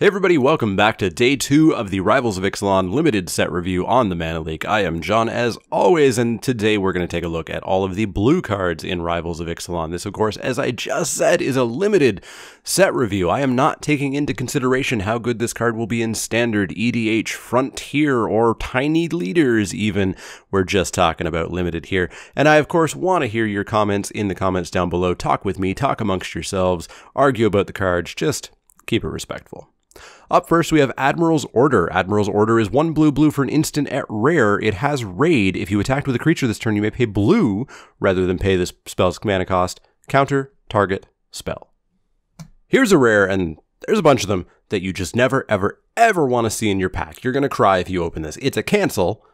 Hey everybody, welcome back to day 2 of the Rivals of Ixalan limited set review on the Mana Leek. I am John as always, and today we're going to take a look at all of the blue cards in Rivals of Ixalan. This, of course, as I just said, is a limited set review. I am not taking into consideration how good this card will be in Standard, EDH, Frontier, or Tiny Leaders even. We're just talking about limited here. And I, of course, want to hear your comments in the comments down below. Talk with me, talk amongst yourselves, argue about the cards, just keep it respectful. Up first, we have Admiral's Order. Admiral's Order is 1 blue for an instant at rare. It has Raid. If you attacked with a creature this turn, you may pay blue rather than pay this spell's mana cost. Counter, target, spell. Here's a rare, and there's a bunch of them that you just never, ever want to see in your pack. You're going to cry if you open this. It's a cancel,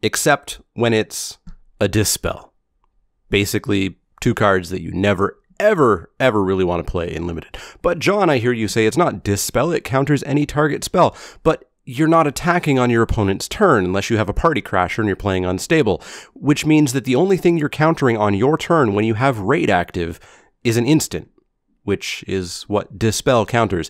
except when it's a Dispel. Basically, 2 cards that you never, ever really want to play in limited. But John, I hear you say it's not Dispel, it counters any target spell. But you're not attacking on your opponent's turn unless you have a Party Crasher and you're playing Unstable, which means that the only thing you're countering on your turn when you have Raid active is an instant, which is what Dispel counters.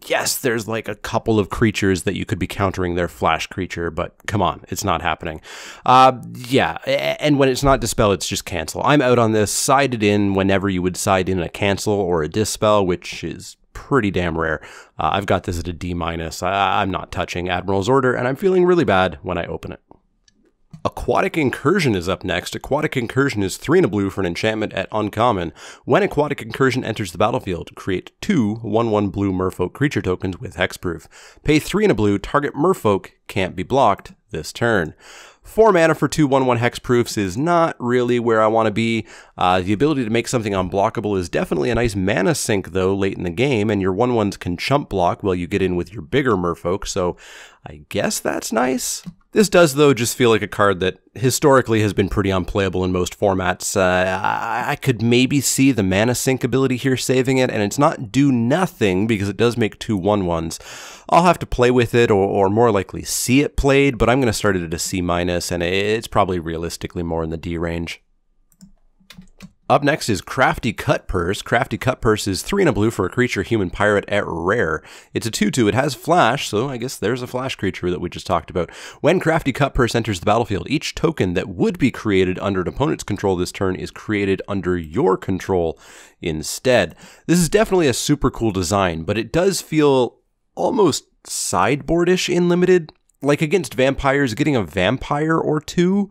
Yes, there's like a couple of creatures that you could be countering their flash creature, but come on, it's not happening. Yeah, and when it's not Dispel, it's just cancel. I'm out on this. Side it in whenever you would side in a cancel or a Dispel, which is pretty damn rare. I've got this at a D-. I'm not touching Admiral's Order, and I'm feeling really bad when I open it. Aquatic Incursion is up next. Aquatic Incursion is 3 blue for an enchantment at uncommon. When Aquatic Incursion enters the battlefield, create 2 1/1 blue merfolk creature tokens with hexproof. Pay 3 blue, target merfolk can't be blocked this turn. 4 mana for 2 1/1 hexproofs is not really where I want to be. The ability to make something unblockable is definitely a nice mana sink though late in the game, and your 1/1s can chump block while you get in with your bigger merfolk, so I guess that's nice. This does, though, just feel like a card that historically has been pretty unplayable in most formats. I could maybe see the mana sink ability here saving it, and it's not do nothing because it does make 2 1/1s. I'll have to play with it, or more likely see it played, but I'm going to start it at a C-, and it's probably realistically more in the D range. Up next is Crafty Cutpurse. Crafty Cutpurse is 3 blue for a creature human pirate at rare. It's a 2/2. It has flash, so I guess there's a flash creature that we just talked about. When Crafty Cutpurse enters the battlefield, each token that would be created under an opponent's control this turn is created under your control instead. This is definitely a super cool design, but it does feel almost sideboardish in limited. Like against vampires, getting a vampire or 2...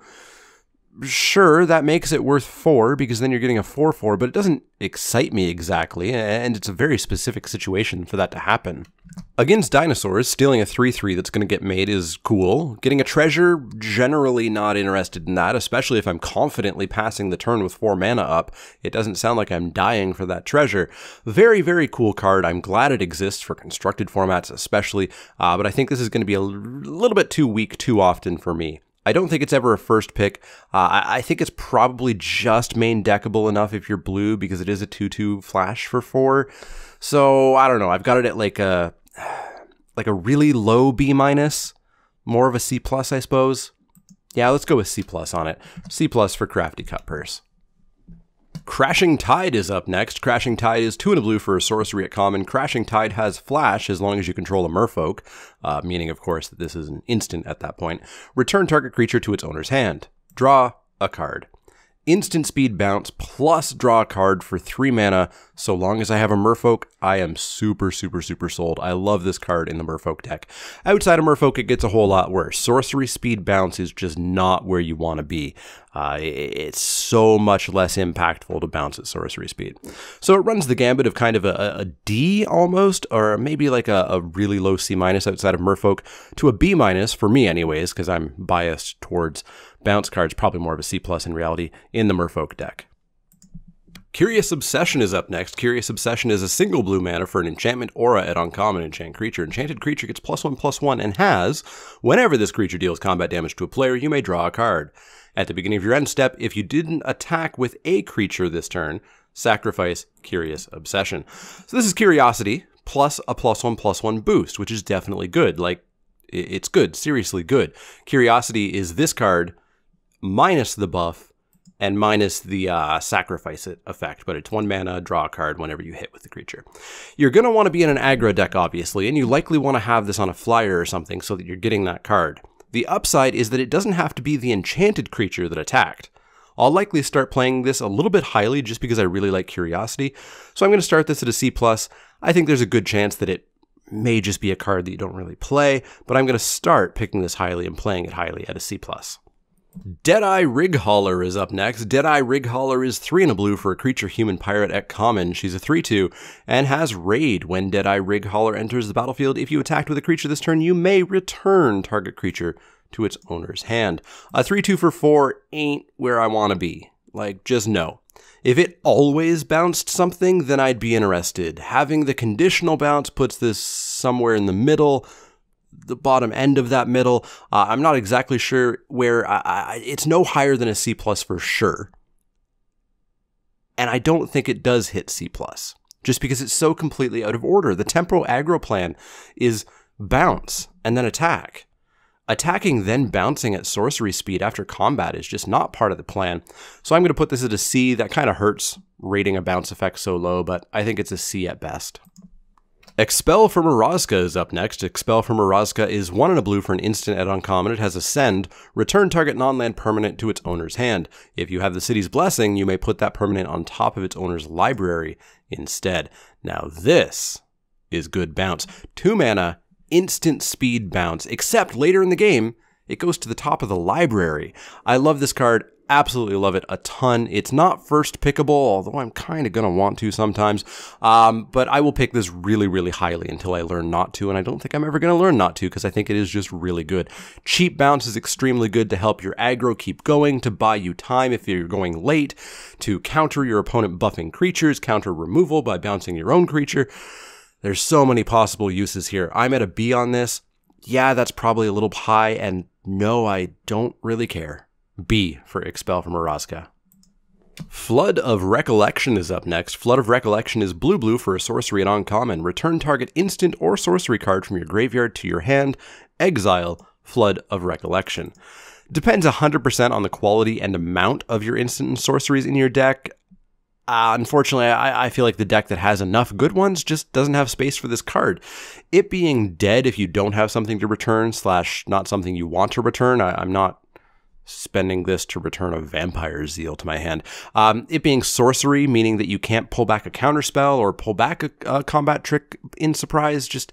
Sure, that makes it worth 4 because then you're getting a 4/4, but it doesn't excite me exactly, and it's a very specific situation for that to happen. Against dinosaurs, stealing a 3/3 that's going to get made is cool. Getting a treasure, generally not interested in that, especially if I'm confidently passing the turn with 4 mana up. It doesn't sound like I'm dying for that treasure. Very cool card. I'm glad it exists for constructed formats especially, but I think this is going to be a little bit too weak too often for me. I don't think it's ever a first pick. I think it's probably just main deckable enough if you're blue because it is a 2/2 flash for 4. So I don't know. I've got it at like a really low B-, more of a C+, I suppose. Yeah, let's go with C+ on it. C+ for Crafty Cutpurse. Crashing Tide is up next. Crashing Tide is 2 blue for a sorcery at common. Crashing Tide has flash as long as you control a merfolk, meaning of course that this is an instant at that point. Return target creature to its owner's hand. Draw a card. Instant speed bounce plus draw a card for 3 mana. So long as I have a merfolk, I am super sold. I love this card in the merfolk deck. Outside of merfolk, it gets a whole lot worse. Sorcery speed bounce is just not where you want to be. It's so much less impactful to bounce at sorcery speed. So it runs the gambit of kind of a D almost, or maybe like a really low C- outside of merfolk, to a B- for me anyways, because I'm biased towards bounce cards, probably more of a C+ in reality, in the merfolk deck. Curious Obsession is up next. Curious Obsession is a single blue mana for an enchantment aura at uncommon enchant creature. Enchanted creature gets +1/+1 and has, whenever this creature deals combat damage to a player, you may draw a card. At the beginning of your end step, if you didn't attack with a creature this turn, sacrifice Curious Obsession. So this is Curiosity plus a +1/+1 boost, which is definitely good. Like, it's good, seriously good. Curiosity is this card minus the buff and minus the sacrifice it effect, but it's 1 mana, draw a card whenever you hit with the creature. You're going to want to be in an aggro deck, obviously, and you likely want to have this on a flyer or something so that you're getting that card. The upside is that it doesn't have to be the enchanted creature that attacked. I'll likely start playing this a little bit highly just because I really like Curiosity, so I'm going to start this at a C+. I think there's a good chance that it may just be a card that you don't really play, but I'm going to start picking this highly and playing it highly at a C+. Deadeye Ris-Hauler is up next. Deadeye Ris-Hauler is 3 and a blue for a creature human pirate at common. She's a 3/2 and has Raid. When Deadeye Ris-Hauler enters the battlefield, if you attacked with a creature this turn, you may return target creature to its owner's hand. A 3/2 for 4 ain't where I want to be. Like, just no. If it always bounced something, then I'd be interested. Having the conditional bounce puts this somewhere in the middle, the bottom end of that middle. I'm not exactly sure where. It's no higher than a C+ for sure. And I don't think it does hit C+, just because it's so completely out of order. The temporal aggro plan is bounce and then attack. Attacking then bouncing at sorcery speed after combat is just not part of the plan. So I'm going to put this at a C. That kind of hurts rating a bounce effect so low, but I think it's a C at best. Expel from Orazca is up next. Expel from Orazca is 1 and a blue for an instant at uncommon. It has Ascend. Return target non-land permanent to its owner's hand. If you have the City's Blessing, you may put that permanent on top of its owner's library instead. Now this is good bounce. 2 mana, instant speed bounce, except later in the game, it goes to the top of the library. I love this card. Absolutely love it a ton. It's not first pickable, although I'm kind of going to want to sometimes. But I will pick this really, really highly until I learn not to, and I don't think I'm ever going to learn not to because I think it is just really good. Cheap bounce is extremely good to help your aggro keep going, to buy you time if you're going late, to counter your opponent buffing creatures, counter removal by bouncing your own creature. There's so many possible uses here. I'm at a B on this. Yeah, that's probably a little high, and no, I don't really care. B for Expel from Orazca. Flood of Recollection is up next. Flood of Recollection is blue-blue for a sorcery at uncommon. Return target instant or sorcery card from your graveyard to your hand. Exile Flood of Recollection. Depends 100% on the quality and amount of your instant and sorceries in your deck. Unfortunately, I feel like the deck that has enough good ones just doesn't have space for this card. It being dead if you don't have something to return / not something you want to return. I'm not spending this to return a Vampire Zeal to my hand. It being sorcery, meaning that you can't pull back a counterspell or pull back a combat trick in surprise, just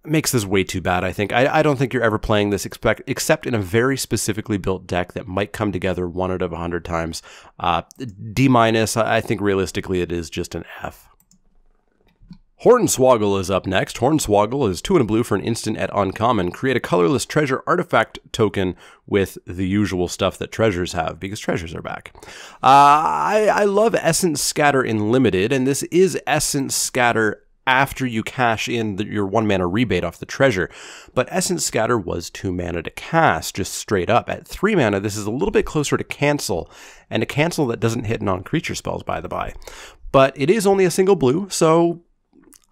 makes this way too bad, I think. I don't think you're ever playing this except in a very specifically built deck that might come together 1 out of 100 times. D-, I think realistically it is just an F. Hornswoggle is up next. Hornswoggle is 2 and a blue for an instant at uncommon. Create a colorless treasure artifact token with the usual stuff that treasures have, because treasures are back. I love Essence Scatter in Limited, and this is Essence Scatter after you cash in your 1 mana rebate off the treasure. But Essence Scatter was 2 mana to cast, just straight up. At 3 mana, this is a little bit closer to cancel, and a cancel that doesn't hit non-creature spells, by the by. But it is only a single blue, so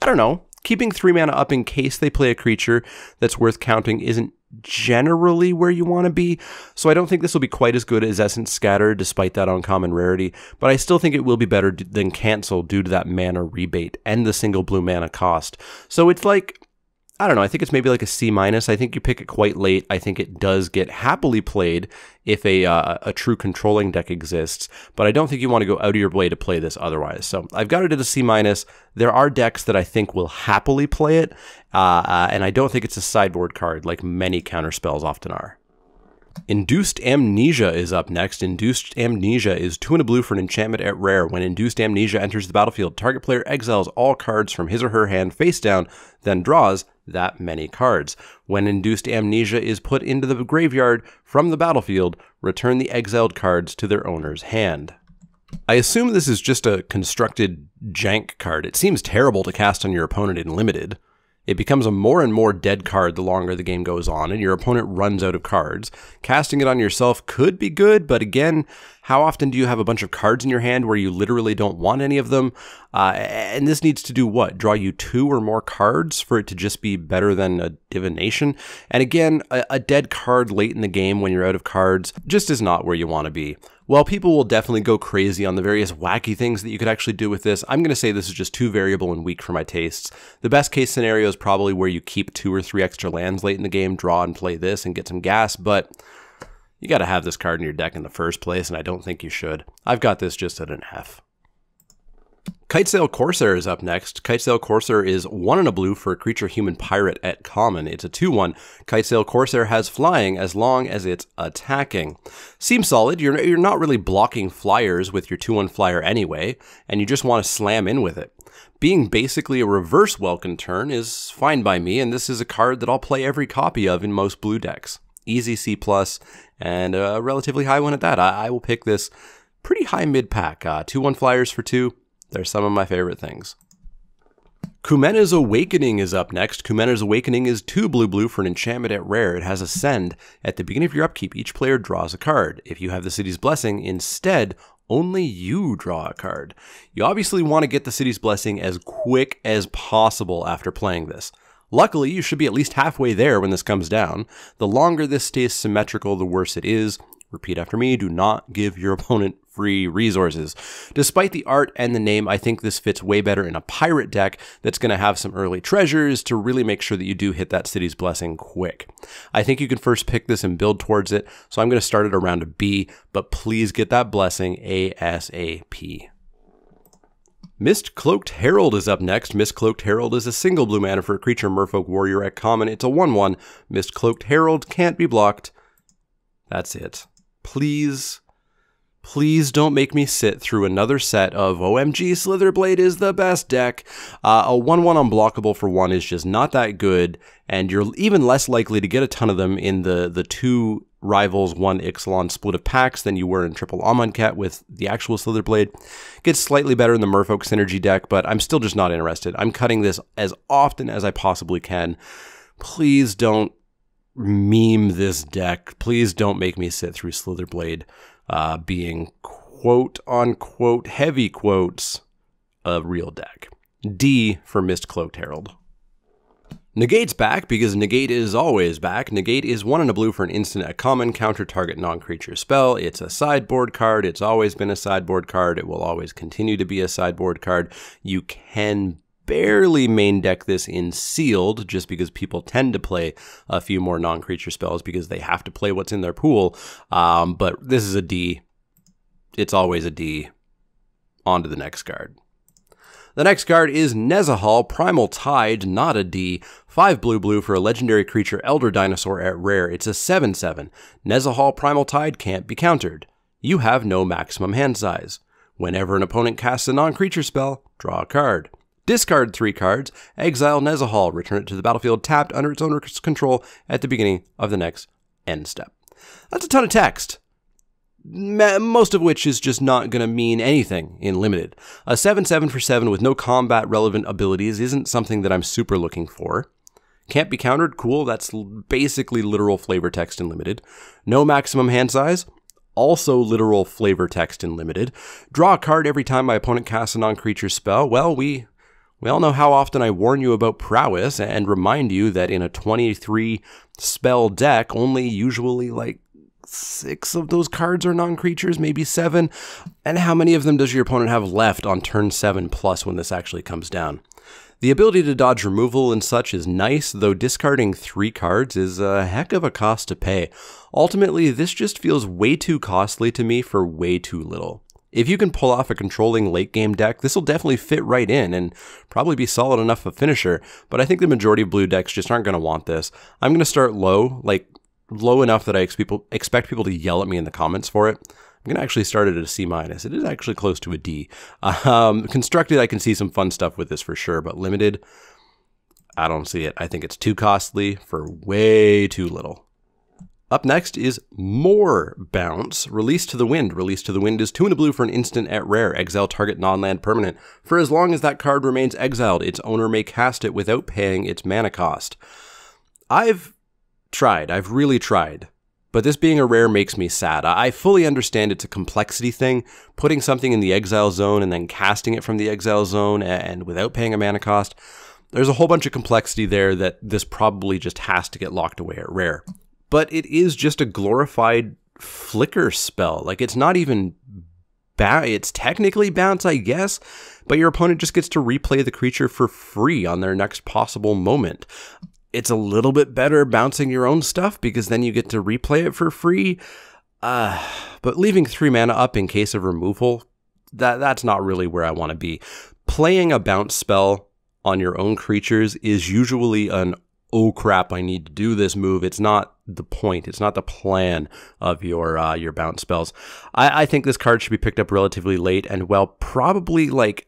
I don't know. Keeping 3 mana up in case they play a creature that's worth counting isn't generally where you want to be, so I don't think this will be quite as good as Essence Scatter despite that uncommon rarity, but I still think it will be better than Cancel due to that mana rebate and the single blue mana cost. So it's like, I don't know, I think it's maybe like a C-. I think you pick it quite late. I think it does get happily played if a true controlling deck exists, but I don't think you want to go out of your way to play this otherwise. So I've got it at a C-. There are decks that I think will happily play it, and I don't think it's a sideboard card like many counterspells often are. Induced Amnesia is up next. Induced Amnesia is 2 and a blue for an enchantment at rare. When Induced Amnesia enters the battlefield, target player exiles all cards from his or her hand face down, then draws that many cards. When Induced Amnesia is put into the graveyard from the battlefield, return the exiled cards to their owner's hand. I assume this is just a constructed jank card. It seems terrible to cast on your opponent in Limited. It becomes a more and more dead card the longer the game goes on, and your opponent runs out of cards. Casting it on yourself could be good, but again, how often do you have a bunch of cards in your hand where you literally don't want any of them? And this needs to do what? Draw you 2 or more cards for it to just be better than a Divination? And again, a dead card late in the game when you're out of cards just is not where you want to be. While people will definitely go crazy on the various wacky things that you could actually do with this, I'm going to say this is just too variable and weak for my tastes. The best case scenario is probably where you keep 2 or 3 extra lands late in the game, draw and play this and get some gas, but you got to have this card in your deck in the first place, and I don't think you should. I've got this just at an F. Kitesail Corsair is up next. Kitesail Corsair is 1 and a blue for a creature human pirate at common. It's a 2/1. Kitesail Corsair has flying as long as it's attacking. Seems solid. You're not really blocking flyers with your 2/1 flyer anyway, and you just want to slam in with it. Being basically a reverse Welkin turn is fine by me, and this is a card that I'll play every copy of in most blue decks. Easy C+, and a relatively high one at that. I will pick this pretty high mid-pack. 2/1 flyers for 2. They're some of my favorite things. Kumena's Awakening is up next. Kumena's Awakening is 2 blue for an enchantment at rare. It has Ascend. At the beginning of your upkeep, each player draws a card. If you have the City's Blessing, instead, only you draw a card. You obviously want to get the City's Blessing as quick as possible after playing this. Luckily, you should be at least halfway there when this comes down. The longer this stays symmetrical, the worse it is. Repeat after me, do not give your opponent free resources. Despite the art and the name, I think this fits way better in a pirate deck that's going to have some early treasures to really make sure that you do hit that City's Blessing quick. I think you can first pick this and build towards it, so I'm going to start it around a B, but please get that Blessing ASAP. Mist-Cloaked Herald is up next. Mist-Cloaked Herald is a single blue mana for a creature Merfolk Warrior at common. It's a 1/1. Mist-Cloaked Herald can't be blocked. That's it. Please don't make me sit through another set of OMG Slitherblade is the best deck. A 1/1 unblockable for 1 is just not that good, and you're even less likely to get a ton of them in the 2 Rivals 1 Ixalan split of packs than you were in Triple Amonkhet with the actual Slitherblade. Gets slightly better in the Merfolk Synergy deck, but I'm still just not interested. I'm cutting this as often as I possibly can. Please don't meme this deck. Please don't make me sit through Slitherblade being quote-unquote heavy quotes a real deck. D for Mist-Cloaked Herald. Negate's back because Negate is always back. Negate is 1 and a blue for an instant at common, counter target non-creature spell. It's a sideboard card. It's always been a sideboard card. It will always continue to be a sideboard card. You can barely main deck this in sealed just because people tend to play a few more non-creature spells because they have to play what's in their pool. But this is a D. It's always a D. On to the next card. The next card is Nezahal, Primal Tide, not a D. 5 blue for a legendary creature Elder Dinosaur at rare. It's a 7/7. Nezahal Primal Tide can't be countered. You have no maximum hand size. Whenever an opponent casts a non-creature spell, draw a card. Discard 3 cards, exile Nezahal, return it to the battlefield tapped under its owner's control at the beginning of the next end step. That's a ton of text, most of which is just not going to mean anything in Limited. A 7/7 for 7 with no combat-relevant abilities isn't something that I'm super looking for. Can't be countered, cool, that's basically literal flavor text in Limited. No maximum hand size, also literal flavor text in Limited. Draw a card every time my opponent casts a non-creature spell. Well, we all know how often I warn you about prowess and remind you that in a 23 spell deck, only usually like 6 of those cards are non-creatures, maybe 7. And how many of them does your opponent have left on turn 7+ when this actually comes down? The ability to dodge removal and such is nice, though discarding 3 cards is a heck of a cost to pay. Ultimately, this just feels way too costly to me for way too little. If you can pull off a controlling late game deck, this will definitely fit right in and probably be solid enough a finisher, but I think the majority of blue decks just aren't going to want this. I'm going to start low, like low enough that I expect people to yell at me in the comments for it. I'm going to actually start it at a C-. It is actually close to a D. Constructed, I can see some fun stuff with this for sure, but Limited, I don't see it. I think it's too costly for way too little. Up next is more Bounce. Release to the Wind. Release to the Wind is 2 and a blue for an instant at rare. Exile target non-land permanent. For as long as that card remains exiled, its owner may cast it without paying its mana cost. I've really tried, but this being a rare makes me sad. I fully understand it's a complexity thing, putting something in the exile zone and then casting it from the exile zone and without paying a mana cost. There's a whole bunch of complexity there that this probably just has to get locked away at rare. But it is just a glorified flicker spell. Like, it's not even it's technically bounce, I guess, but your opponent just gets to replay the creature for free on their next possible moment. It's a little bit better bouncing your own stuff because then you get to replay it for free. But leaving 3 mana up in case of removal, that's not really where I want to be. Playing a bounce spell on your own creatures is usually an oh crap, I need to do this move. It's not the point. It's not the plan of your bounce spells. I think this card should be picked up relatively late, and while probably like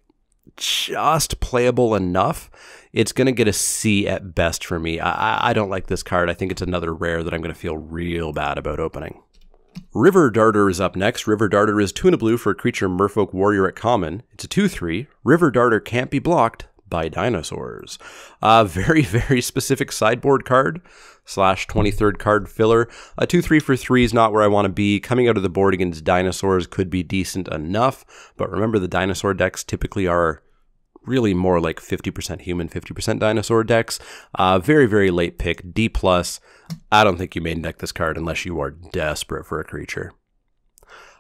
just playable enough, it's going to get a C at best for me. I don't like this card. I think it's another rare that I'm going to feel real bad about opening. River Darter is up next. River Darter is 2 and a blue for a creature Merfolk Warrior at common. It's a 2/3. River Darter can't be blocked by dinosaurs. Very, very specific sideboard card / 23rd card filler. A 2/3 for 3 is not where I want to be. Coming out of the board against dinosaurs could be decent enough, but remember the dinosaur decks typically are really more like 50% human, 50% dinosaur decks. Very, very late pick, D+. I don't think you main deck this card unless you are desperate for a creature.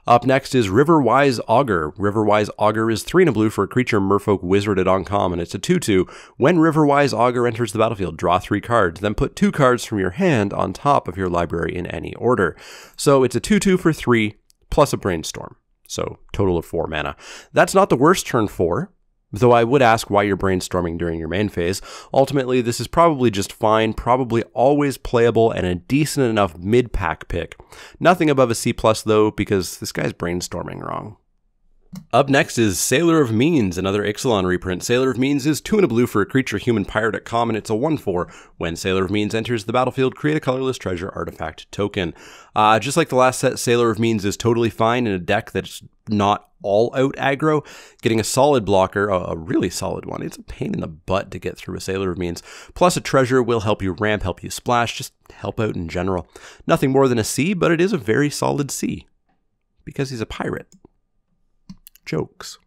Up next is Riverwise Augur. Riverwise Augur is 3 and a blue for a creature Merfolk Wizard at uncommon. It's a 2/2. When Riverwise Augur enters the battlefield, draw 3 cards, then put 2 cards from your hand on top of your library in any order. So it's a 2/2 for 3 plus a Brainstorm. So total of 4 mana. That's not the worst turn 4. Though I would ask why you're brainstorming during your main phase. Ultimately, this is probably just fine, probably always playable, and a decent enough mid-pack pick. Nothing above a C+, though, because this guy's brainstorming wrong. Up next is Sailor of Means, another Ixalan reprint. Sailor of Means is 2 and a blue for a creature human pirate at common. It's a 1/4. When Sailor of Means enters the battlefield, create a colorless treasure artifact token. Just like the last set, Sailor of Means is totally fine in a deck that's not all out aggro. Getting a solid blocker, a really solid one. It's a pain in the butt to get through a Sailor of Means. Plus a treasure will help you ramp, help you splash, just help out in general. Nothing more than a C, but it is a very solid C. Because he's a pirate. Jokes.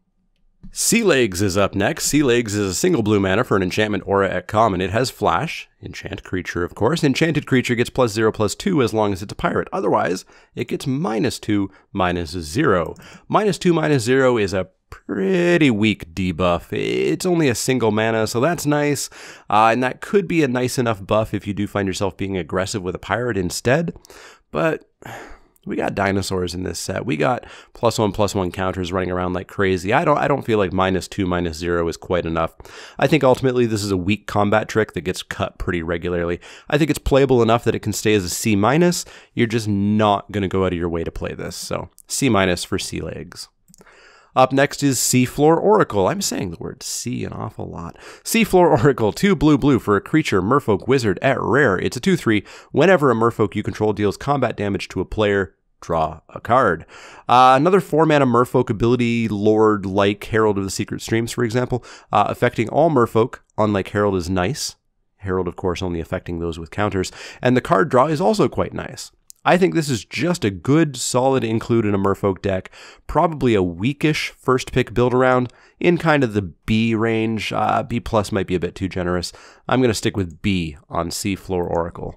Sea Legs is up next. Sea Legs is a single blue mana for an enchantment aura at common. It has flash. Enchant creature, of course. Enchanted creature gets +0/+2 as long as it's a pirate. Otherwise, it gets -2/-0. -2/-0 is a pretty weak debuff. It's only a single mana, so that's nice. And that could be a nice enough buff if you do find yourself being aggressive with a pirate instead. But we got dinosaurs in this set. We got +1/+1 counters running around like crazy. I don't feel like -2/-0 is quite enough. I think ultimately this is a weak combat trick that gets cut pretty regularly. I think it's playable enough that it can stay as a C-. You're just not going to go out of your way to play this. So C- for Sea Legs. Up next is Seafloor Oracle. I'm saying the word C an awful lot. Seafloor Oracle, 2 blue for a creature, Merfolk Wizard at rare. It's a 2/3. Whenever a Merfolk you control deals combat damage to a player, draw a card. Another 4 mana Merfolk ability, Lord like Herald of the Secret Streams, for example. Affecting all Merfolk, unlike Herald, is nice. Herald, of course, only affecting those with counters. And the card draw is also quite nice. I think this is just a good, solid include in a Merfolk deck. Probably a weakish first pick build around in kind of the B range. B+ might be a bit too generous. I'm going to stick with B on Seafloor Oracle.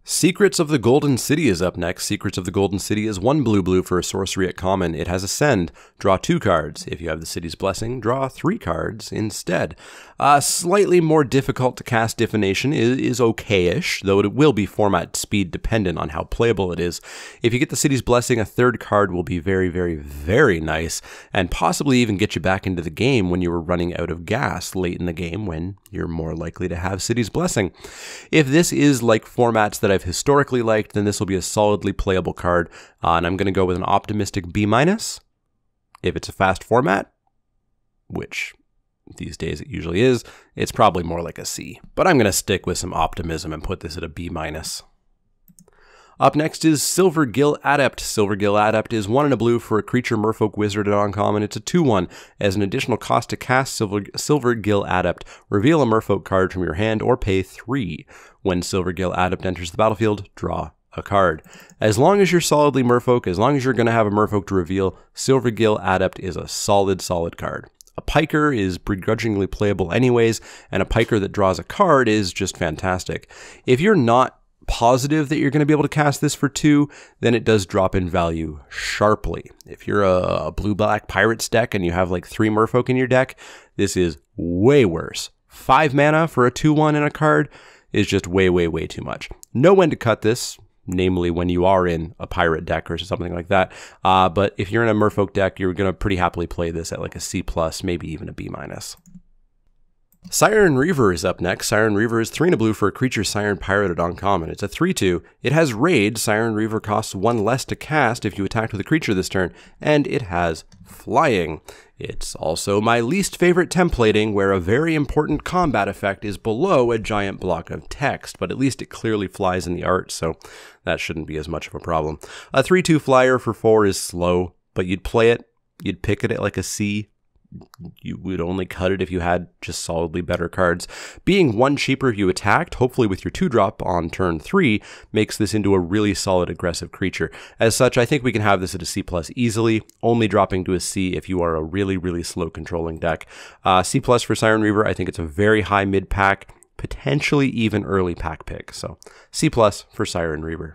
Secrets of the Golden City is up next. Secrets of the Golden City is 1 blue for a sorcery at common. It has Ascend. Draw 2 cards. If you have the City's Blessing, draw 3 cards instead. Slightly more difficult to cast Divination is okay-ish, though it will be format speed dependent on how playable it is. If you get the City's Blessing, a 3rd card will be very, very, very nice, and possibly even get you back into the game when you were running out of gas late in the game when you're more likely to have City's Blessing. If this is like formats that I've historically liked, then this will be a solidly playable card, and I'm going to go with an optimistic B-. If it's a fast format, which these days it usually is, it's probably more like a C. But I'm going to stick with some optimism and put this at a B-. Up next is Silvergill Adept. Silvergill Adept is 1 and a blue for a creature Merfolk Wizard at uncommon. It's a 2/1. As an additional cost to cast Silvergill Adept, reveal a Merfolk card from your hand or pay 3. When Silvergill Adept enters the battlefield, draw a card. As long as you're solidly Merfolk, as long as you're going to have a Merfolk to reveal, Silvergill Adept is a solid card. A Piker is begrudgingly playable anyways, and a Piker that draws a card is just fantastic. If you're not positive that you're going to be able to cast this for 2, then it does drop in value sharply. If you're a blue-black pirates deck and you have like 3 merfolk in your deck, this is way worse. 5 mana for a 2/1 in a card is just way, way, way too much. Know when to cut this, namely when you are in a pirate deck or something like that. But if you're in a merfolk deck, you're going to pretty happily play this at like a C+, maybe even a B-. Siren Reaver is up next. Siren Reaver is 3 and a blue for a creature Siren Pirate at uncommon. It's a 3/2. It has Raid. Siren Reaver costs 1 less to cast if you attack with a creature this turn, and it has Flying. It's also my least favorite templating, where a very important combat effect is below a giant block of text, but at least it clearly flies in the art, so that shouldn't be as much of a problem. A 3/2 flyer for 4 is slow, but you'd play it, you'd pick it at like a C. You would only cut it if you had just solidly better cards. Being 1 cheaper if you attacked, hopefully with your 2-drop on turn 3, makes this into a really solid aggressive creature. As such, I think we can have this at a C+ easily, only dropping to a C if you are a really, really slow controlling deck. C+ for Siren Reaver, I think it's a very high mid-pack, potentially even early pack pick. So C+ for Siren Reaver.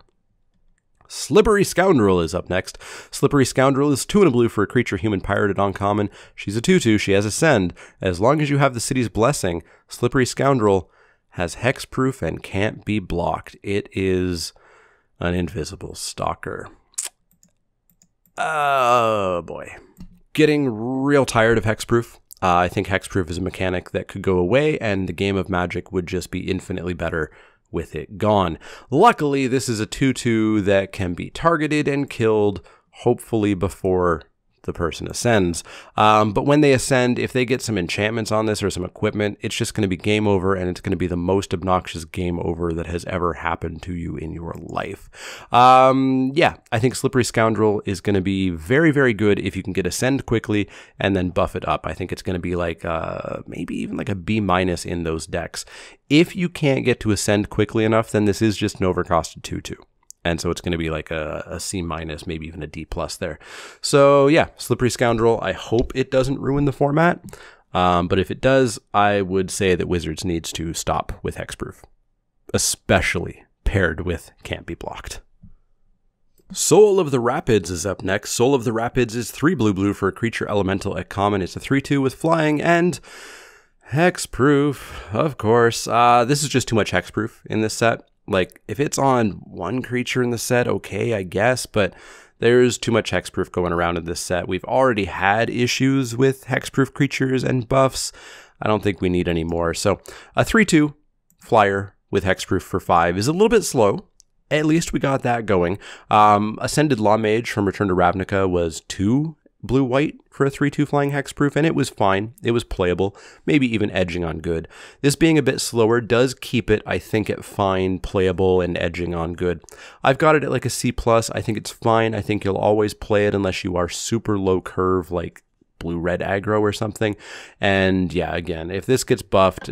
Slippery Scoundrel is up next. Slippery Scoundrel is 2 and a blue for a creature human pirate at uncommon. She's a 2/2. She has Ascend. As long as you have the city's blessing, Slippery Scoundrel has hexproof and can't be blocked. It is an invisible stalker. Oh boy. Getting real tired of hexproof. I think hexproof is a mechanic that could go away, and the game of Magic would just be infinitely better with it gone. Luckily, this is a 2/2 that can be targeted and killed, hopefully before the person ascends. But when they ascend, if they get some enchantments on this or some equipment, it's just going to be game over, and it's going to be the most obnoxious game over that has ever happened to you in your life. Yeah, I think Slippery Scoundrel is going to be very, very good if you can get ascend quickly and then buff it up. I think it's going to be like maybe even like a B- in those decks. If you can't get to ascend quickly enough, then this is just an overcosted 2/2. And so it's going to be like a C-, maybe even a D+ there. So yeah, Slippery Scoundrel, I hope it doesn't ruin the format. But if it does, I would say that Wizards needs to stop with hexproof, especially paired with can't be blocked. Soul of the Rapids is up next. Soul of the Rapids is 3 blue for a creature elemental at common. It's a 3/2 with flying and hexproof, of course. This is just too much hexproof in this set. Like, if it's on 1 creature in the set, okay, I guess, but there's too much hexproof going around in this set. We've already had issues with hexproof creatures and buffs. I don't think we need any more. So a 3/2 flyer with hexproof for 5 is a little bit slow. At least we got that going. Ascended Law Mage from Return to Ravnica was 2 blue-white for a 3/2 flying hexproof, and it was fine. It was playable, maybe even edging on good. This being a bit slower does keep it, I think, at fine, playable, and edging on good. I've got it at like a C+. I think it's fine. I think you'll always play it unless you are super low curve, like blue-red aggro or something. And yeah, again, if this gets buffed,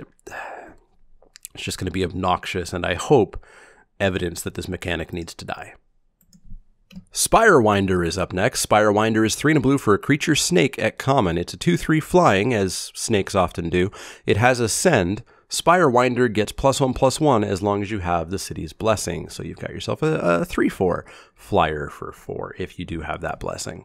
it's just going to be obnoxious, and I hope evidence that this mechanic needs to die. Spire Winder is up next. Spire Winder is 3 and a blue for a creature snake at common. It's a 2/3 flying, as snakes often do. It has Ascend. Spire Winder gets +1/+1 as long as you have the city's blessing. So you've got yourself a 3/4 flyer for 4 if you do have that blessing.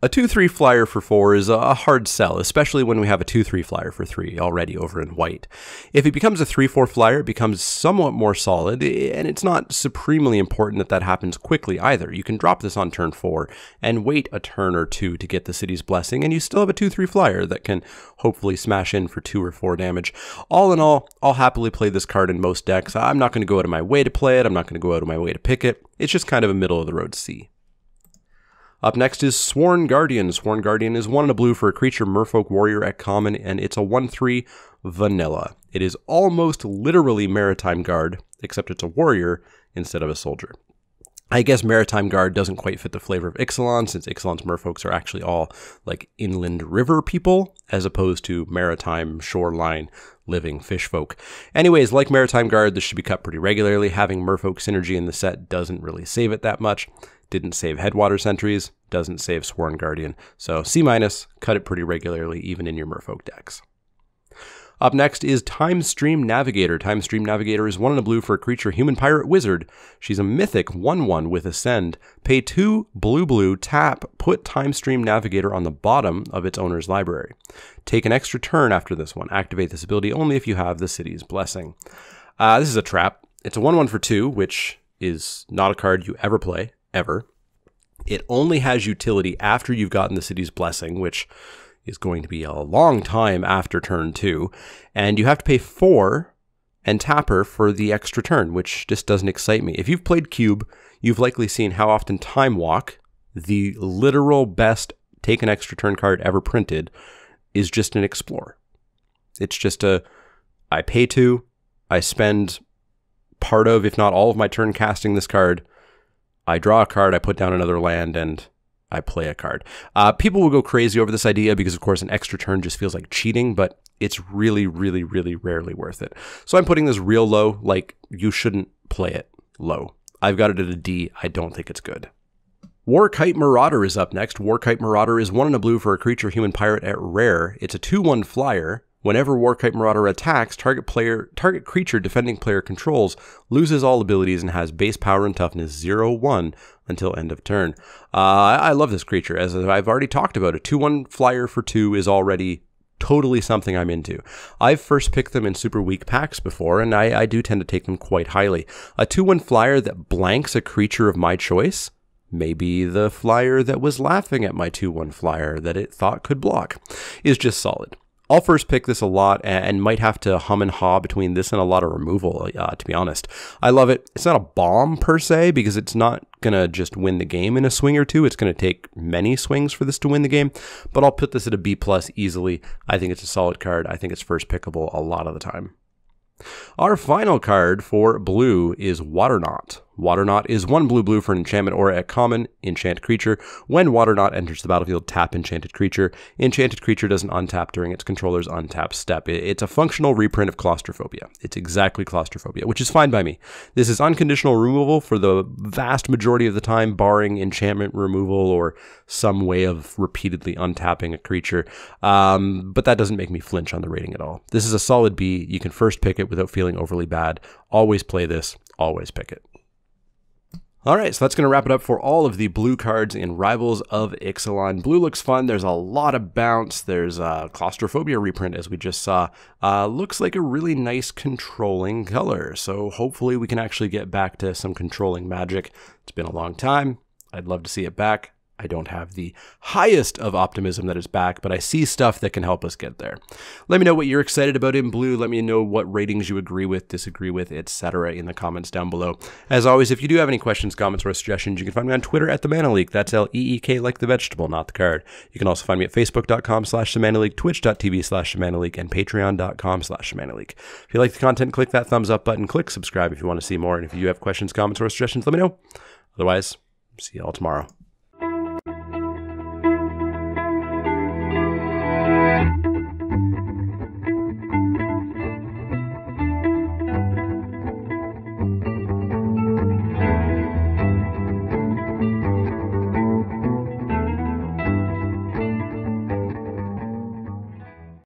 A 2/3 flyer for 4 is a hard sell, especially when we have a 2/3 flyer for 3 already over in white. If it becomes a 3/4 flyer, it becomes somewhat more solid, and it's not supremely important that that happens quickly either. You can drop this on turn 4 and wait a turn or 2 to get the city's blessing, and you still have a 2/3 flyer that can hopefully smash in for 2 or 4 damage. All in all, I'll happily play this card in most decks. I'm not going to go out of my way to play it. I'm not going to go out of my way to pick it. It's just kind of a middle-of-the-road C. Up next is Sworn Guardian. Sworn Guardian is 1 and a blue for a creature Merfolk Warrior at common, and it's a 1/3 vanilla. It is almost literally Maritime Guard, except it's a warrior instead of a soldier. I guess Maritime Guard doesn't quite fit the flavor of Ixalan, since Ixalan's merfolks are actually all like inland river people, as opposed to maritime shoreline living fish folk. Anyways, like Maritime Guard, this should be cut pretty regularly. Having merfolk synergy in the set doesn't really save it that much. Didn't save Headwater Sentries, doesn't save Sworn Guardian. So C-, cut it pretty regularly, even in your merfolk decks. Up next is Timestream Navigator. Timestream Navigator is 1 and a blue for a creature, human pirate wizard. She's a mythic 1/1 with Ascend. Pay 2 blue, tap, put Timestream Navigator on the bottom of its owner's library. Take an extra turn after this one. Activate this ability only if you have the city's blessing. This is a trap. It's a 1/1 for 2, which is not a card you ever play, ever. It only has utility after you've gotten the city's blessing, which is going to be a long time after turn 2, and you have to pay 4 and tap her for the extra turn, which just doesn't excite me. If you've played Cube, you've likely seen how often Time Walk, the literal best take an extra turn card ever printed, is just an explore. It's just I pay 2, I spend part of, if not all of my turn casting this card, I draw a card, I put down another land, and I play a card. People will go crazy over this idea because, of course, an extra turn just feels like cheating, but it's really, really, really rarely worth it. So I'm putting this real low, like you shouldn't play it low. I've got it at a D. I don't think it's good. Warkite Marauder is up next. Warkite Marauder is 1 and a blue for a creature, human pirate at rare. It's a 2/1 flyer. Whenever Warkite Marauder attacks, target creature defending player controls loses all abilities and has base power and toughness 0/1 until end of turn. I love this creature. As I've already talked about, a 2/1 flyer for 2 is already totally something I'm into. I've first picked them in super weak packs before, and I do tend to take them quite highly. A 2/1 flyer that blanks a creature of my choice, maybe the flyer that was laughing at my 2/1 flyer that it thought could block, is just solid. I'll first pick this a lot and might have to hum and haw between this and a lot of removal, to be honest. I love it. It's not a bomb per se because it's not going to just win the game in a swing or two. It's going to take many swings for this to win the game, but I'll put this at a B+ easily. I think it's a solid card. I think it's first pickable a lot of the time. Our final card for blue is Waterknot. Waterknot is 1 blue for an enchantment aura at common, enchant creature. When Waterknot enters the battlefield, tap enchanted creature. Enchanted creature doesn't untap during its controller's untap step. It's a functional reprint of Claustrophobia. It's exactly Claustrophobia, which is fine by me. This is unconditional removal for the vast majority of the time, barring enchantment removal or some way of repeatedly untapping a creature. But that doesn't make me flinch on the rating at all. This is a solid B. You can first pick it without feeling overly bad. Always play this. Always pick it. All right, so that's going to wrap it up for all of the blue cards in Rivals of Ixalan. Blue looks fun. There's a lot of bounce. There's a Claustrophobia reprint, as we just saw. Looks like a really nice controlling color. So hopefully we can actually get back to some controlling magic. It's been a long time. I'd love to see it back. I don't have the highest of optimism that it's back, but I see stuff that can help us get there. Let me know what you're excited about in blue. Let me know what ratings you agree with, disagree with, etc. in the comments down below. As always, if you do have any questions, comments, or suggestions, you can find me on Twitter at TheManaLeek. That's L-E-E-K like the vegetable, not the card. You can also find me at Facebook.com/TheManaLeek, Twitch.tv/TheManaLeek, and Patreon.com/TheManaLeek. If you like the content, click that thumbs up button. Click subscribe if you want to see more. And if you have questions, comments, or suggestions, let me know. Otherwise, see you all tomorrow.